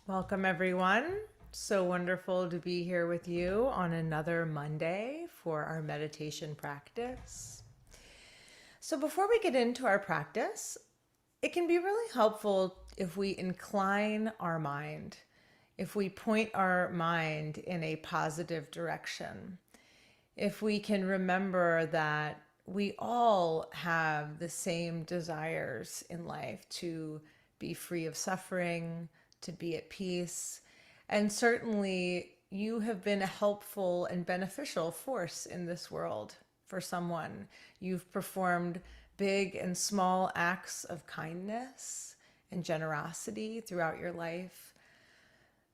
Welcome, everyone. So wonderful to be here with you on another Monday for our meditation practice. So, before we get into our practice, it can be really helpful if we incline our mind, if we point our mind in a positive direction, if we can remember that we all have the same desires in life to be free of suffering, to be at peace. And certainly, you have been a helpful and beneficial force in this world for someone. You've performed big and small acts of kindness and generosity throughout your life.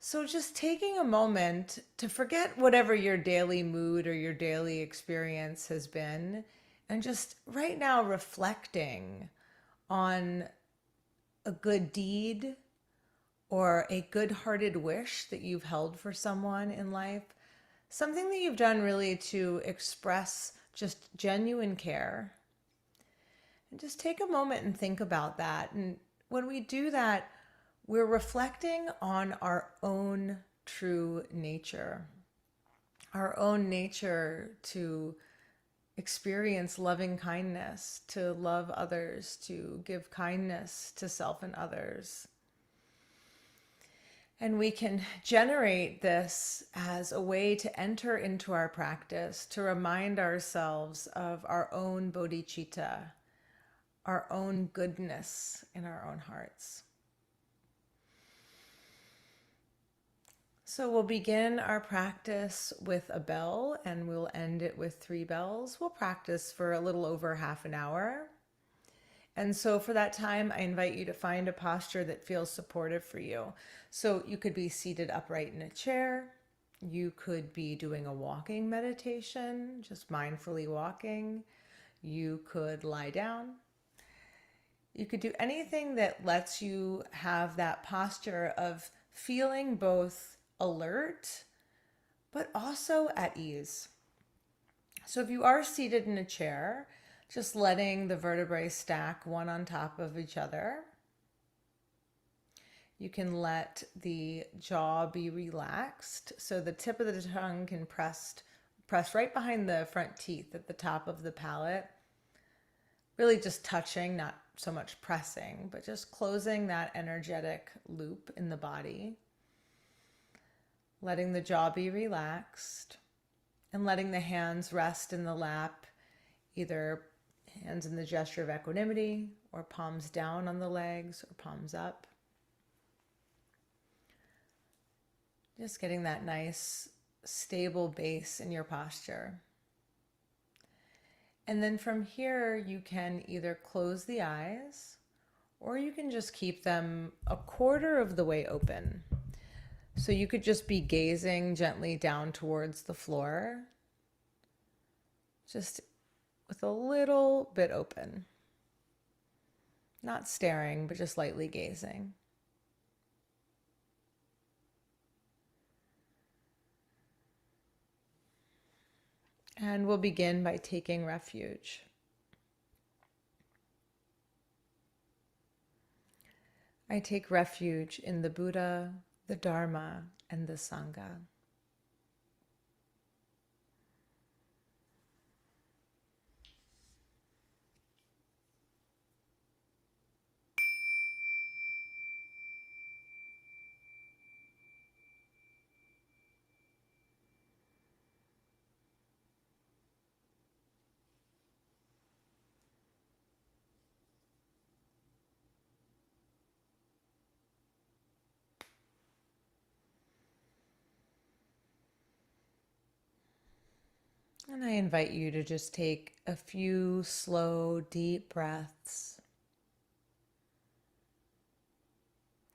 So, just taking a moment to forget whatever your daily mood or your daily experience has been, and just right now reflecting on a good deed or a good hearted wish that you've held for someone in life, something that you've done really to express just genuine care. And just take a moment and think about that. And when we do that, we're reflecting on our own true nature, our own nature to experience loving kindness, to love others, to give kindness to self and others. And we can generate this as a way to enter into our practice, to remind ourselves of our own bodhicitta, our own goodness in our own hearts. So we'll begin our practice with a bell and we'll end it with 3 bells. We'll practice for a little over half an hour. And so for that time, I invite you to find a posture that feels supportive for you. So you could be seated upright in a chair. You could be doing a walking meditation, just mindfully walking. You could lie down. You could do anything that lets you have that posture of feeling both alert, but also at ease. So if you are seated in a chair, just letting the vertebrae stack one on top of each other. You can let the jaw be relaxed so the tip of the tongue can press right behind the front teeth at the top of the palate. Really just touching, not so much pressing, but just closing that energetic loop in the body. Letting the jaw be relaxed and letting the hands rest in the lap, either hands in the gesture of equanimity or palms down on the legs or palms up. Just getting that nice, stable base in your posture. And then from here, you can either close the eyes or you can just keep them a quarter of the way open. So you could just be gazing gently down towards the floor, just with a little bit open. Not staring, but just lightly gazing. And we'll begin by taking refuge. I take refuge in the Buddha, the Dharma, and the Sangha. And I invite you to just take a few slow, deep breaths.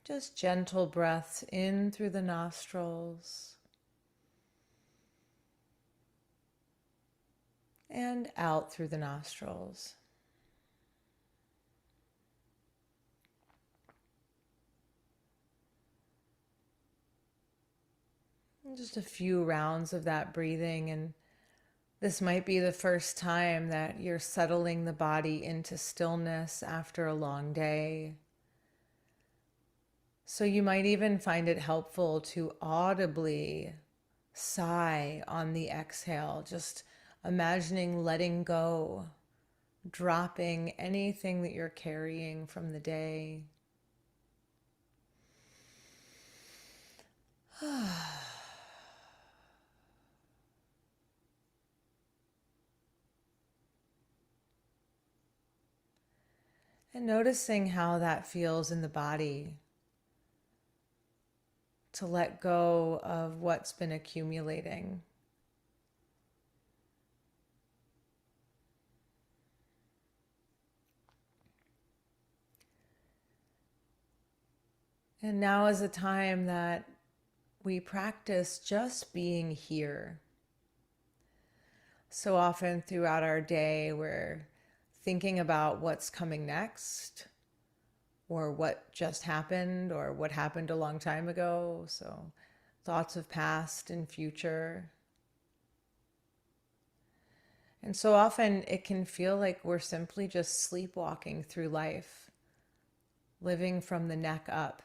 Just gentle breaths in through the nostrils and out through the nostrils. And just a few rounds of that breathing, and this might be the first time that you're settling the body into stillness after a long day. So you might even find it helpful to audibly sigh on the exhale, just imagining letting go, dropping anything that you're carrying from the day. And noticing how that feels in the body to let go of what's been accumulating. And now is a time that we practice just being here. So often throughout our day, we're thinking about what's coming next, or what just happened, or what happened a long time ago. So thoughts of past and future. And so often it can feel like we're simply just sleepwalking through life, living from the neck up.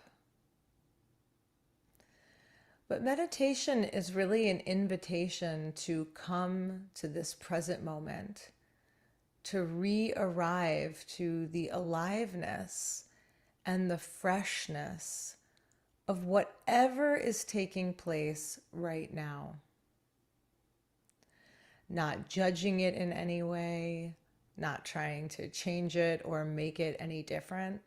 But meditation is really an invitation to come to this present moment, to re-arrive to the aliveness and the freshness of whatever is taking place right now. Not judging it in any way, not trying to change it or make it any different.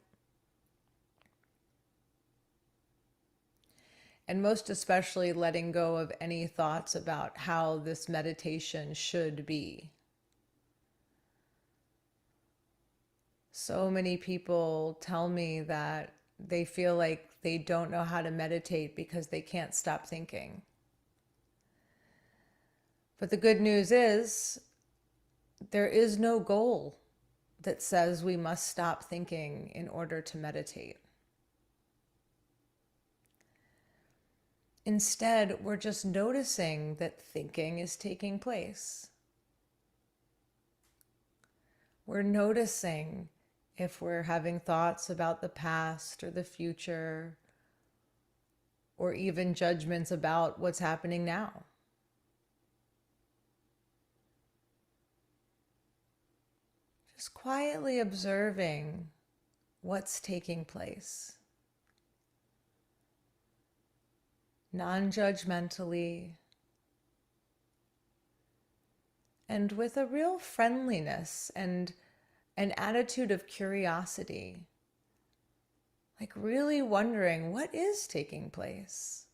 And most especially letting go of any thoughts about how this meditation should be. So many people tell me that they feel like they don't know how to meditate because they can't stop thinking. But the good news is there is no goal that says we must stop thinking in order to meditate. Instead, we're just noticing that thinking is taking place. We're noticing if we're having thoughts about the past or the future, or even judgments about what's happening now. Just quietly observing what's taking place. Non-judgmentally, and with a real friendliness and an attitude of curiosity, like really wondering what is taking place.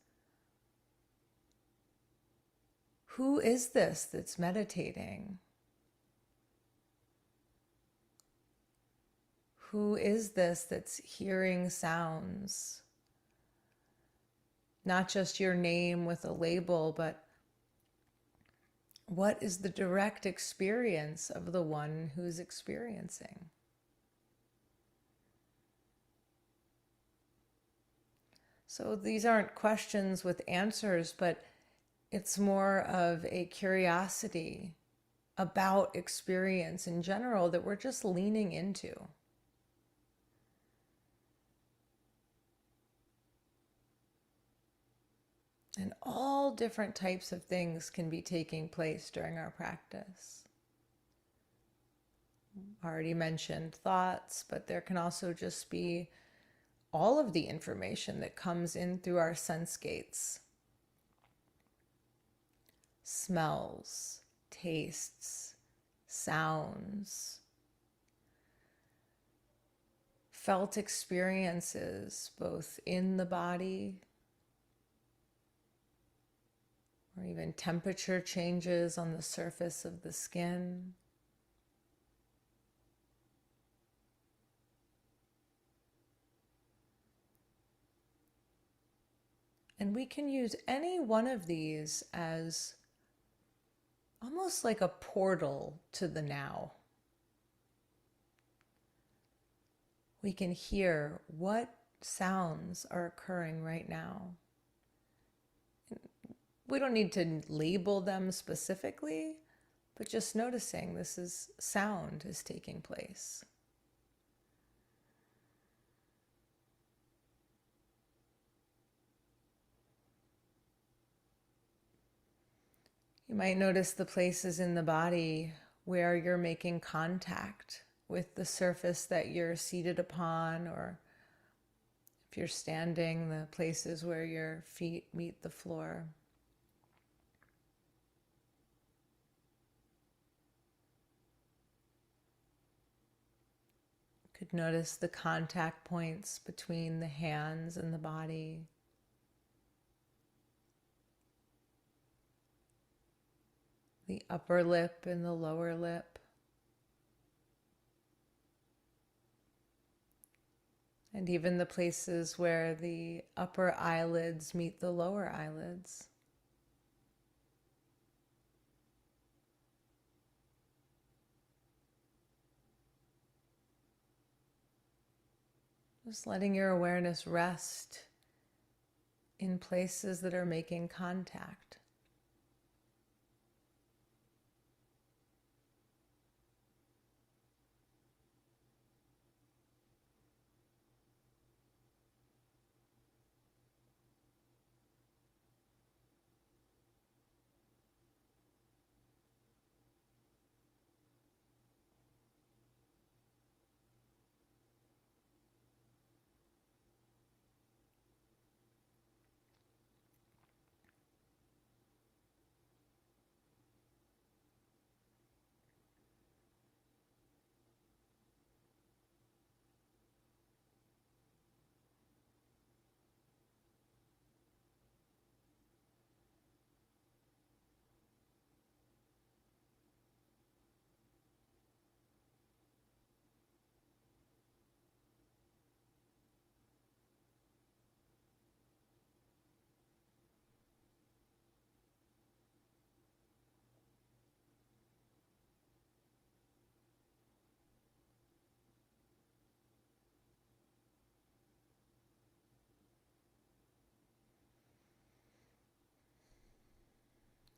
Who is this that's meditating? Who is this that's hearing sounds? Not just your name with a label, but what is the direct experience of the one who's experiencing? So these aren't questions with answers, but it's more of a curiosity about experience in general that we're just leaning into. And all different types of things can be taking place during our practice. Already mentioned thoughts, but there can also just be all of the information that comes in through our sense gates. Smells, tastes, sounds, felt experiences, both in the body or even temperature changes on the surface of the skin. And we can use any one of these as almost like a portal to the now. We can hear what sounds are occurring right now. We don't need to label them specifically, but just noticing this is sound is taking place. You might notice the places in the body where you're making contact with the surface that you're seated upon, or if you're standing, the places where your feet meet the floor. You could notice the contact points between the hands and the body. The upper lip and the lower lip. And even the places where the upper eyelids meet the lower eyelids. Just letting your awareness rest in places that are making contact.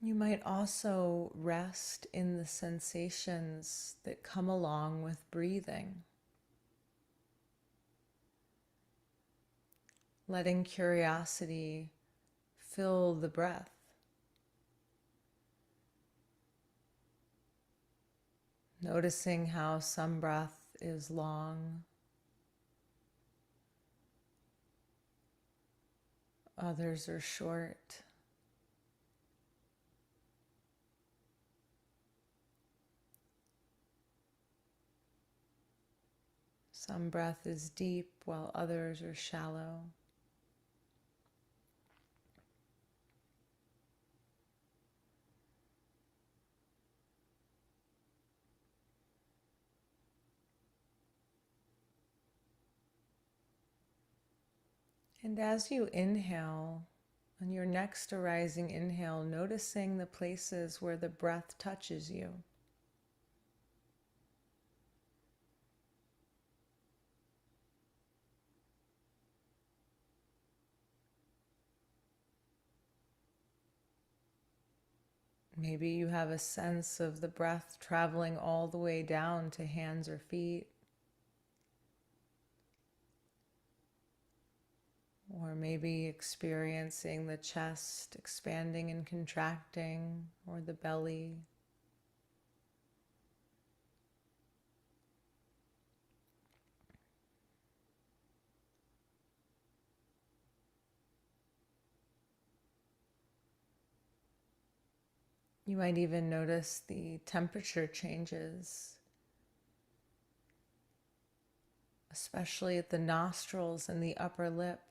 You might also rest in the sensations that come along with breathing, letting curiosity fill the breath. Noticing how some breath is long, others are short. Some breath is deep while others are shallow. And as you inhale, on your next arising inhale, noticing the places where the breath touches you. Maybe you have a sense of the breath traveling all the way down to hands or feet. Or maybe experiencing the chest expanding and contracting, or the belly. You might even notice the temperature changes, especially at the nostrils and the upper lip.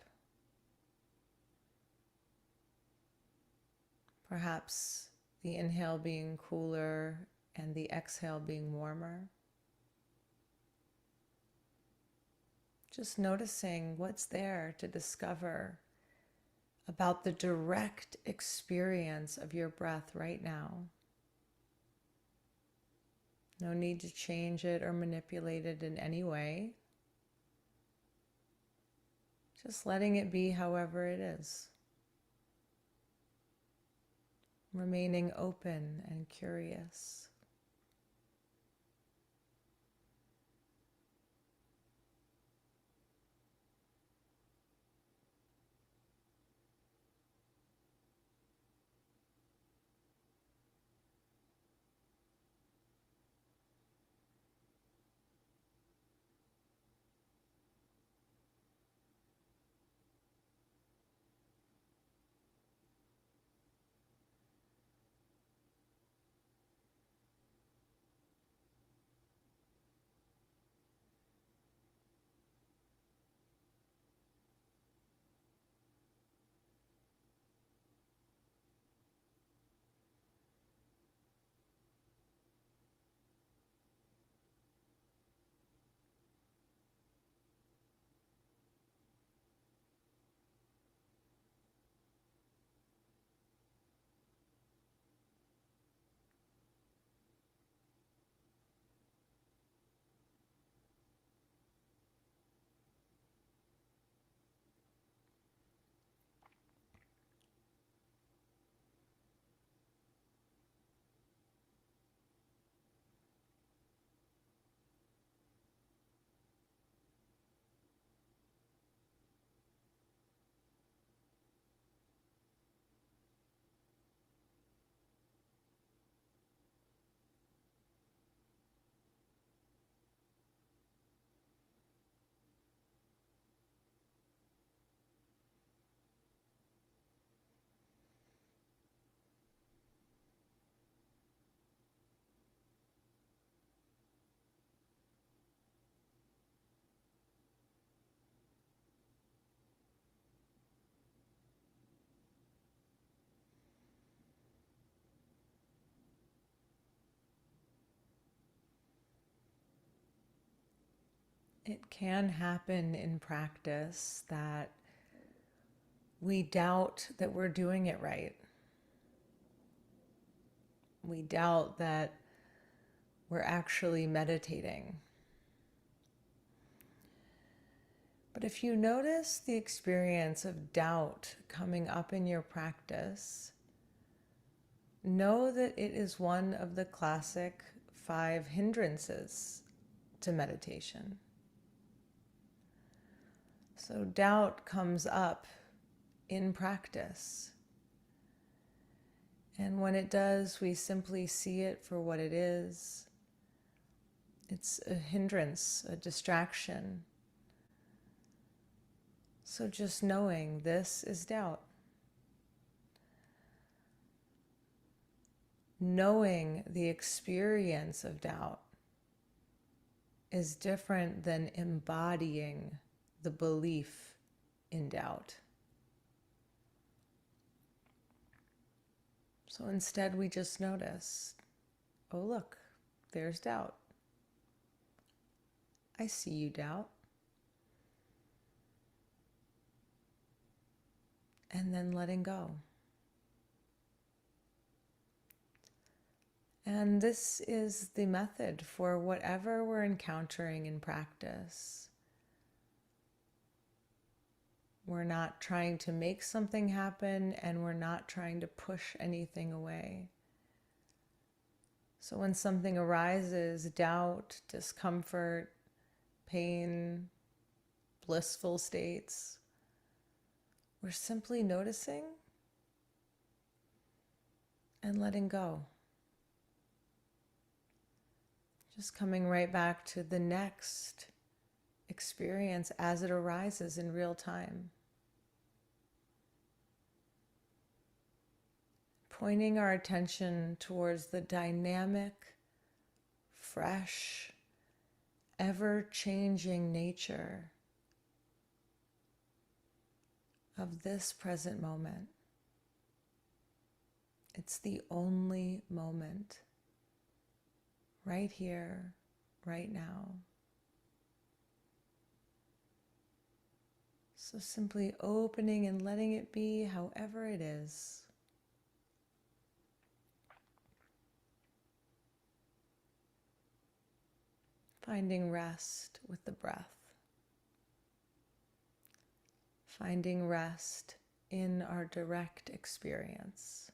Perhaps the inhale being cooler and the exhale being warmer. Just noticing what's there to discover about the direct experience of your breath right now. No need to change it or manipulate it in any way. Just letting it be however it is. Remaining open and curious. It can happen in practice that we doubt that we're doing it right. We doubt that we're actually meditating. But if you notice the experience of doubt coming up in your practice, know that it is one of the classic 5 hindrances to meditation. So doubt comes up in practice. And when it does, we simply see it for what it is. It's a hindrance, a distraction. So just knowing this is doubt. Knowing the experience of doubt is different than embodying the belief in doubt. So instead, we just notice, oh, look, there's doubt. I see you, doubt. And then letting go. And this is the method for whatever we're encountering in practice. We're not trying to make something happen, and we're not trying to push anything away. So when something arises, doubt, discomfort, pain, blissful states, we're simply noticing and letting go. Just coming right back to the next experience as it arises in real time. Pointing our attention towards the dynamic, fresh, ever-changing nature of this present moment. It's the only moment, right here, right now. So simply opening and letting it be however it is. Finding rest with the breath. Finding rest in our direct experience.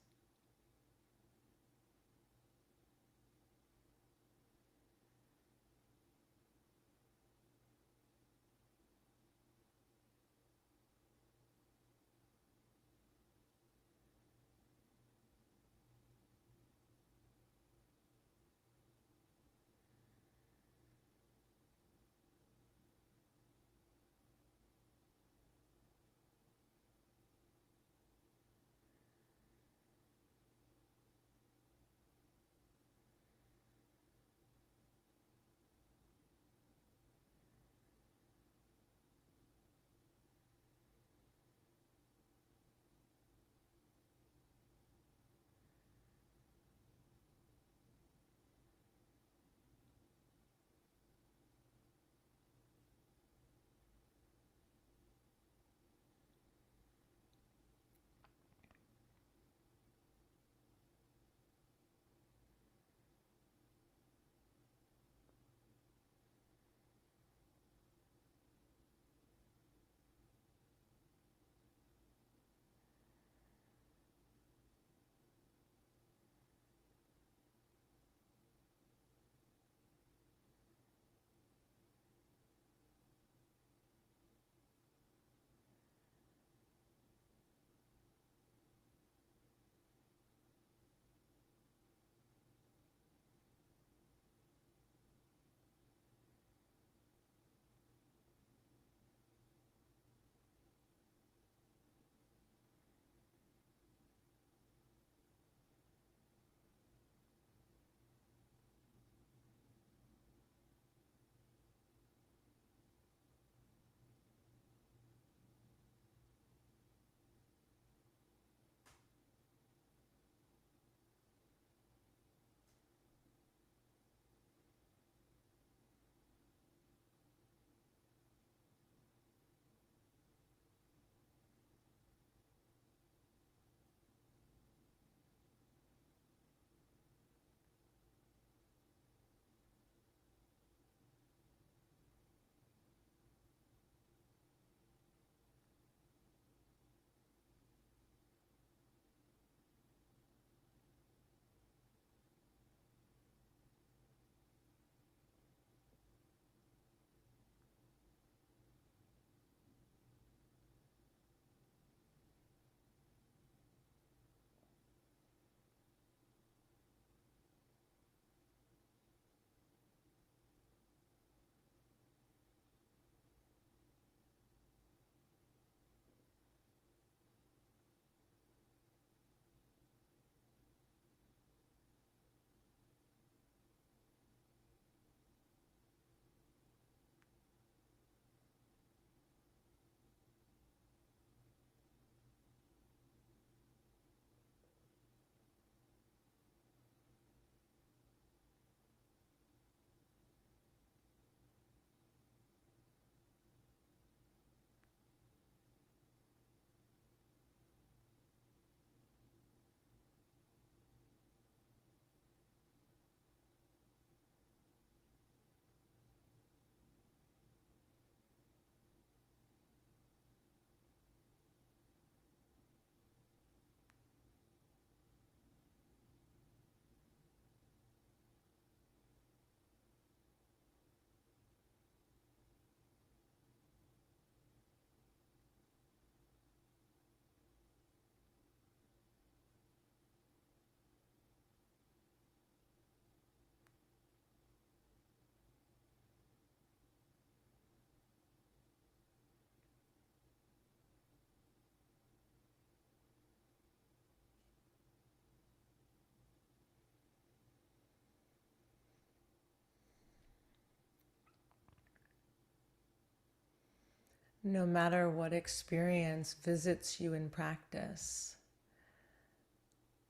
No matter what experience visits you in practice,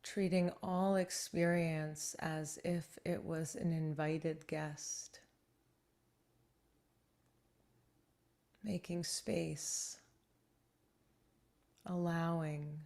treating all experience as if it was an invited guest, making space, allowing.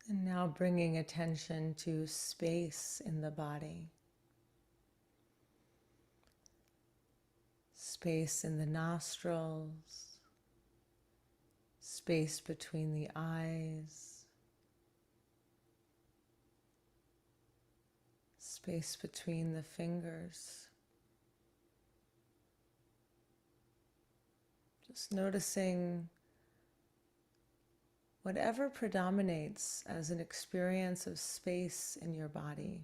And now bringing attention to space in the body, space in the nostrils, space between the eyes, space between the fingers. Just noticing whatever predominates as an experience of space in your body.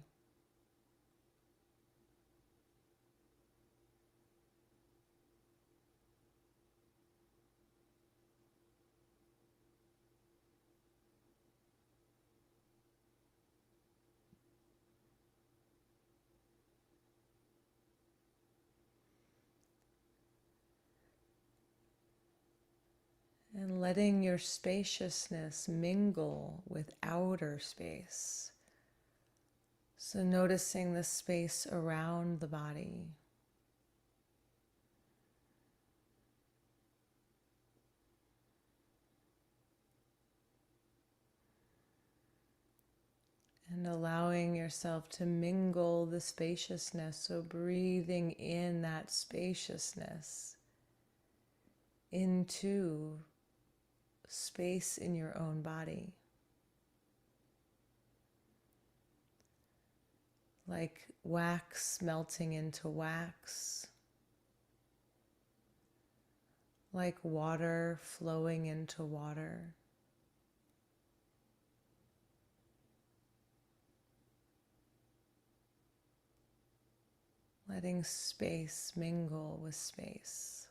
letting your spaciousness mingle with outer space. So noticing the space around the body. And allowing yourself to mingle the spaciousness. So breathing in that spaciousness into space in your own body. Like wax melting into wax. Like water flowing into water. Letting space mingle with space.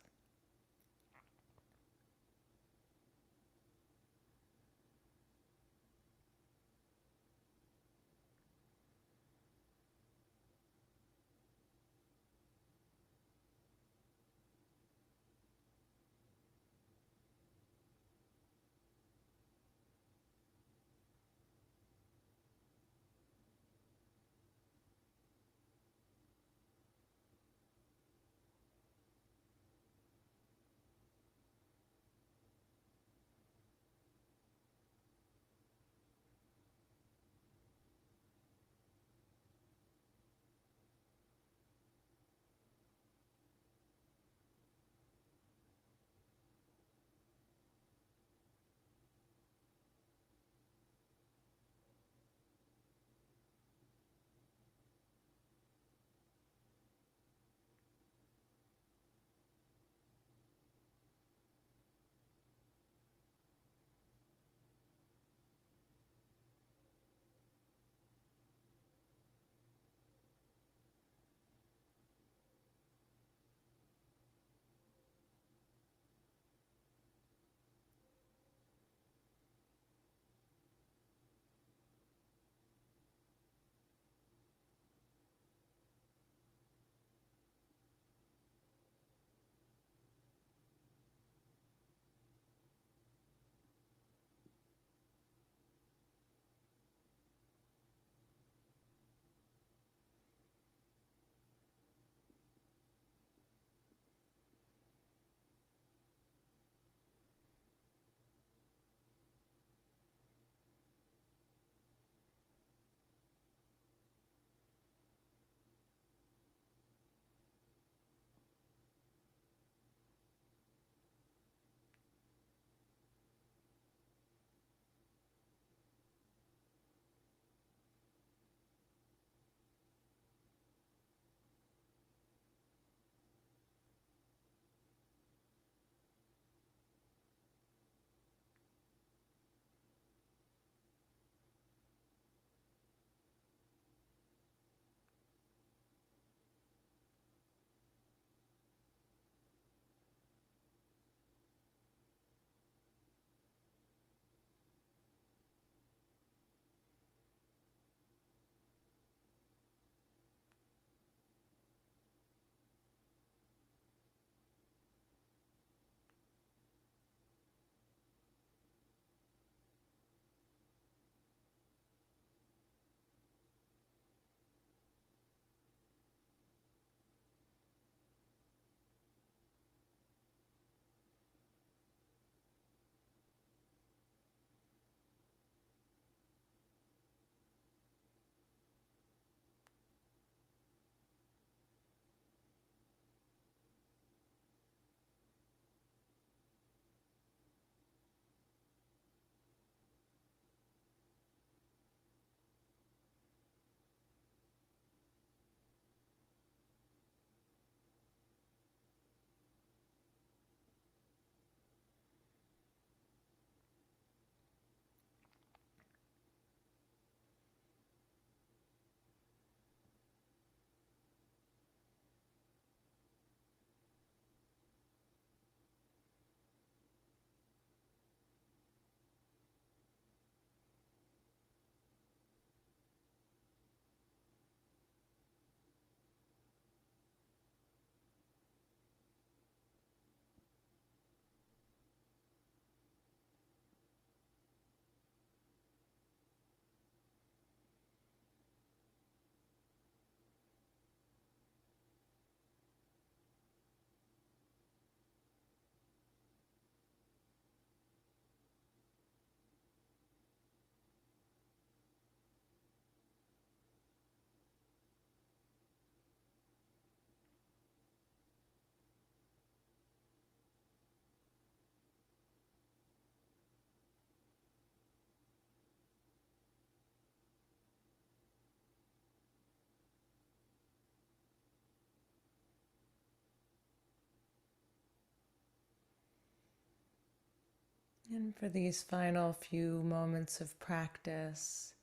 And for these final few moments of practice,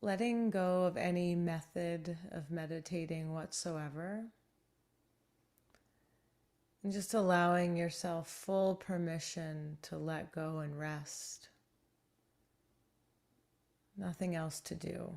letting go of any method of meditating whatsoever, and just allowing yourself full permission to let go and rest. Nothing else to do.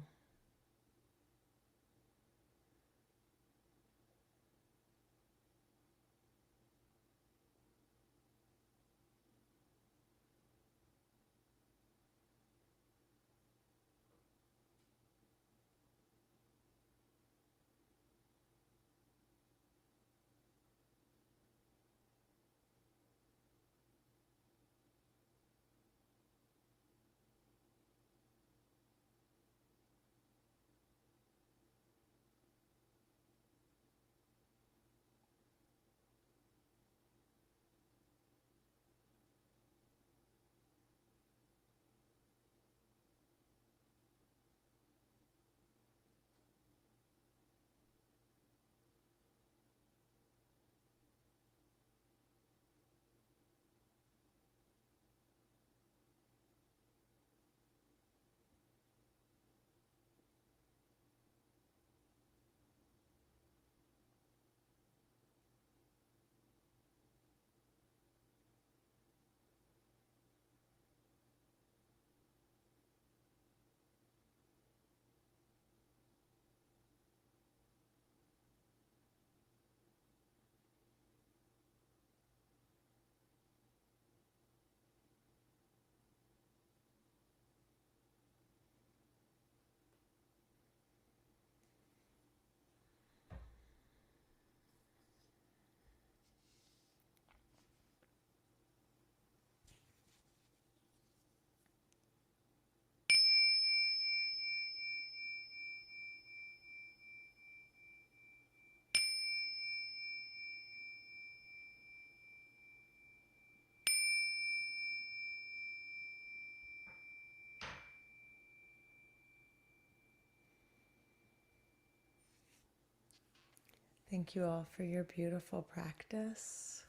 Thank you all for your beautiful practice.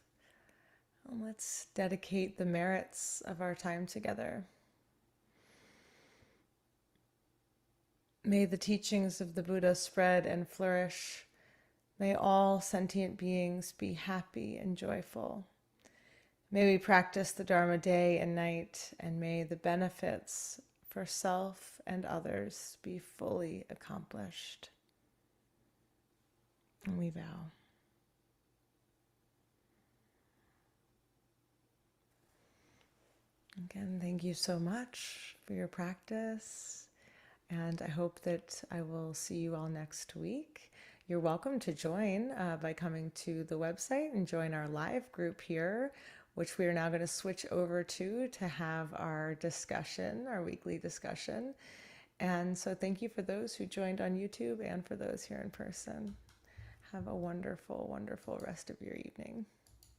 And let's dedicate the merits of our time together. May the teachings of the Buddha spread and flourish. May all sentient beings be happy and joyful. May we practice the Dharma day and night, and may the benefits for self and others be fully accomplished. And we vow. Again, thank you so much for your practice, and I hope that I will see you all next week. You're welcome to join by coming to the website and join our live group here, which we are now going to switch over to have our discussion, our weekly discussion. And so thank you for those who joined on YouTube and for those here in person. Have a wonderful, wonderful rest of your evening.